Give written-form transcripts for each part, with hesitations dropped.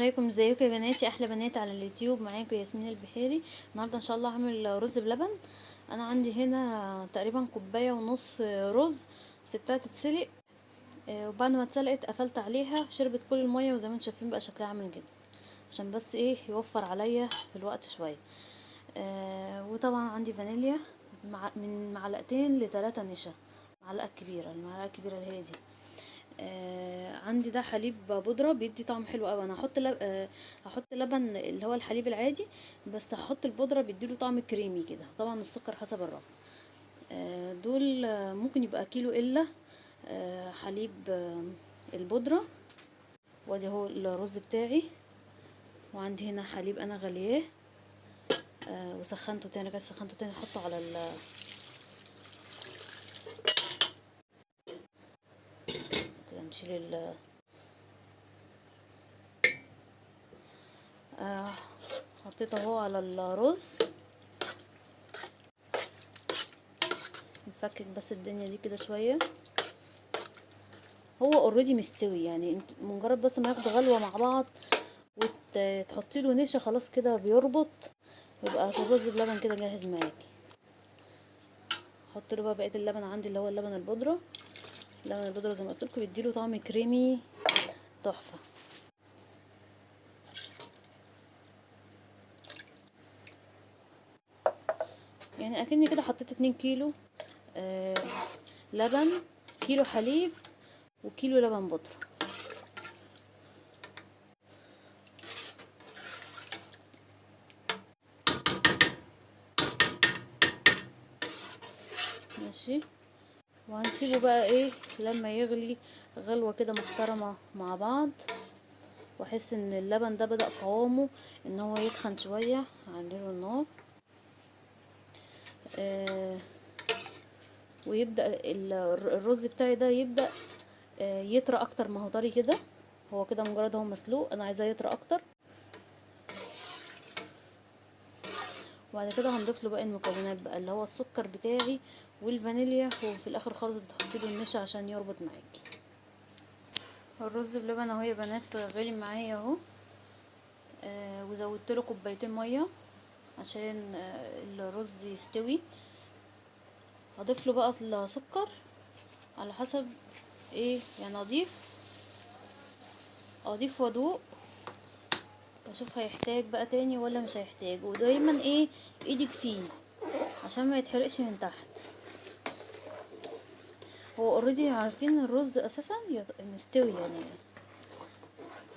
عليكم، ازيكم يا بناتي؟ احلى بنات على اليوتيوب. معاكم ياسمين البحيري. النهارده ان شاء الله هعمل رز بلبن. انا عندي هنا تقريبا كوبايه ونص رز، سبتها تتسلق. وبعد ما اتسلقت قفلت عليها، شربت كل الميه، وزي ما انتم شايفين بقى شكلها عامل كده، عشان بس ايه يوفر عليا في الوقت شويه. وطبعا عندي فانيليا من معلقتين لثلاثة نشا، معلقه كبيره، المعلقه الكبيره اللي هي دي. عندي ده حليب بودرة بيدي طعم حلو قوي. انا هحط لبن اللي هو الحليب العادي، بس هحط البودرة بيديله طعم كريمي كده. طبعا السكر حسب الرغبة. دول ممكن يبقى كيلو الا حليب البودرة. وادي اهو الرز بتاعي، وعندي هنا حليب انا غلياه وسخنته تاني، رجعت سخنته تاني احطه على كده. نشيل حطيته اهو على الرز. نفكك بس الدنيا دي كده شويه. هو اوريدي مستوي، يعني انت مجرد بس ما ياخدوا غلوه مع بعض وتحطي له نشا، خلاص كده بيربط، يبقى الرز بلبن كده جاهز معاكي. احط له بقى بقيه اللبن عندي، اللي هو اللبن البودره. اللبن البودره زي ما قلت لكم بيديله طعم كريمي تحفه. يعني اكني كده حطيت 2 كيلو لبن، كيلو حليب، وكيلو لبن بودره. ماشي. وهنسيبه بقى ايه لما يغلي غلوه كده محترمه مع بعض، واحس ان اللبن ده بدأ قوامه ان هو يتخن شويه. هعلله النار ويبدأ الرز بتاعي ده يبدأ يطرى اكتر. ما هو طري كده، هو كده مجرد هو مسلوق، انا عايزاه يطرى اكتر. وبعد كده هنضيف له باقي المكونات بقى، اللي هو السكر بتاعي والفانيليا، وفي الاخر خالص بتحطي له النشا عشان يربط معاكي. الرز بلبن اهو يا بنات غلي معايا اهو. وزودت له كوبايتين ميه عشان الرز يستوي. هضيف له بقى السكر على حسب ايه، يعني اضيف وادوق واشوف هيحتاج بقى تاني ولا مش هيحتاج. ودايما ايه ايدك فيه عشان ما يتحرقش من تحت. هو اوريدي عارفين الرز اساسا مستوي، يعني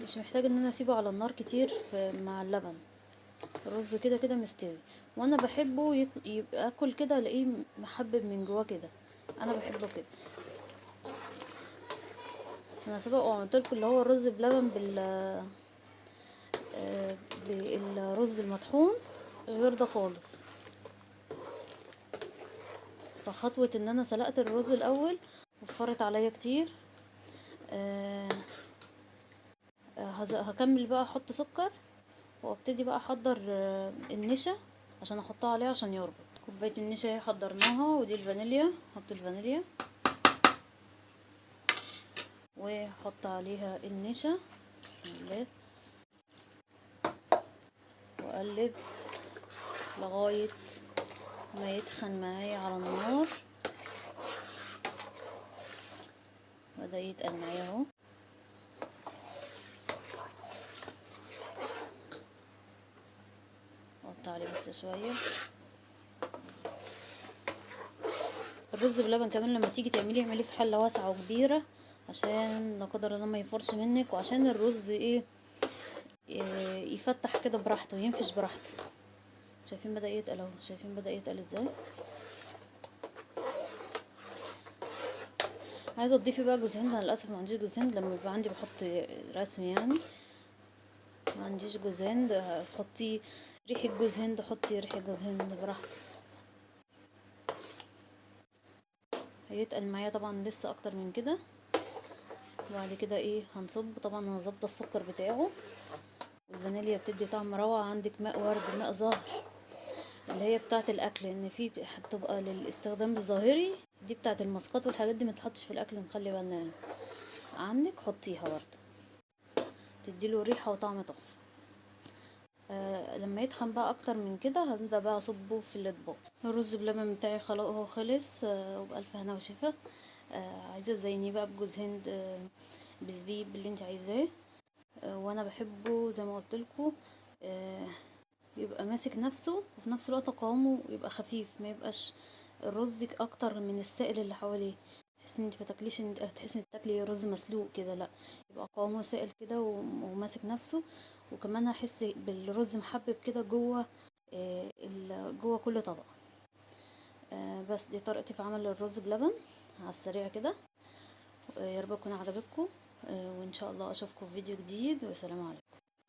مش محتاج ان انا اسيبه على النار كتير مع اللبن. الرز كده كده مستوي، وانا بحبه يبقى اكل كده الاقيه محبب من جواه كده. انا بحبه كده. انا سبق وعملت لكم اللي هو الرز بلبن بالرز المطحون، غير ده خالص. فخطوة ان انا سلقت الرز الاول وفرت عليا كتير. هكمل بقى احط سكر، وابتدي بقى احضر النشا عشان احطها عليه عشان يربط. كوبايه النشا اهي حضرناها، ودي الفانيليا. احط الفانيليا واحط عليها النشا، بسم الله، واقلب لغايه ما يتخن معايا على النار. بدأ يتقل معايا اهو. احط عليه بس شويه. الرز بلبن كمان لما تيجي تعمليه اعمليه في حله واسعه وكبيره، عشان لا قدر الله ما يفرش منك، وعشان الرز ايه يفتح كده براحته، ينفش براحته. شايفين بدأ يتقل اهو، شايفين بدأ يتقل ازاي. عايزه تضيفي بقى جوز هند. انا للاسف ما عنديش جوز هند، لما بيبقى عندي بحط رسمي يعني. ما عنديش جوز هند، حطي ريحه جوز هند، حطي ريحه جوز هند براحتك. هيتقل معايا طبعا لسه اكتر من كده. وبعد كده ايه هنصب. طبعا انا ظابطه السكر بتاعه، والفانيليا بتدي طعم روعه. عندك ماء ورد، ماء زهر، اللي هي بتاعه الاكل، لان في بتبقى للاستخدام الظاهري، دي بتاعه الماسكات والحاجات دي متحطش في الاكل، نخلي بالنا يعني. عندك حطيها برضه. تديله ريحة وطعم تحفة. لما يتخن بقى اكتر من كده هبدأ بقى اصبه في الاطباق. الرز بلبن بتاعي خلاص هو خلص، وبألف هنا وشفا. عايزة تزينيه بقى بجوز هند، بزبيب اللي انت عايزاه. وانا بحبه زي ما قلتلكوا، آه، يبقى ماسك نفسه وفي نفس الوقت قوامه يبقى خفيف، ما يبقاش الرز اكتر من السائل اللي حواليه. تحسي ان انت بتاكليش، تحسي انك بتاكلي رز مسلوق كده، لا، يبقى قوامه سائل كده وماسك نفسه. وكمان هحس بالرز محبب كده جوه، جوه كل طبق. بس دي طريقتي في عمل الرز بلبن على السريع كده. يا رب تكون عجبتكم، وان شاء الله اشوفكم في فيديو جديد، والسلام عليكم.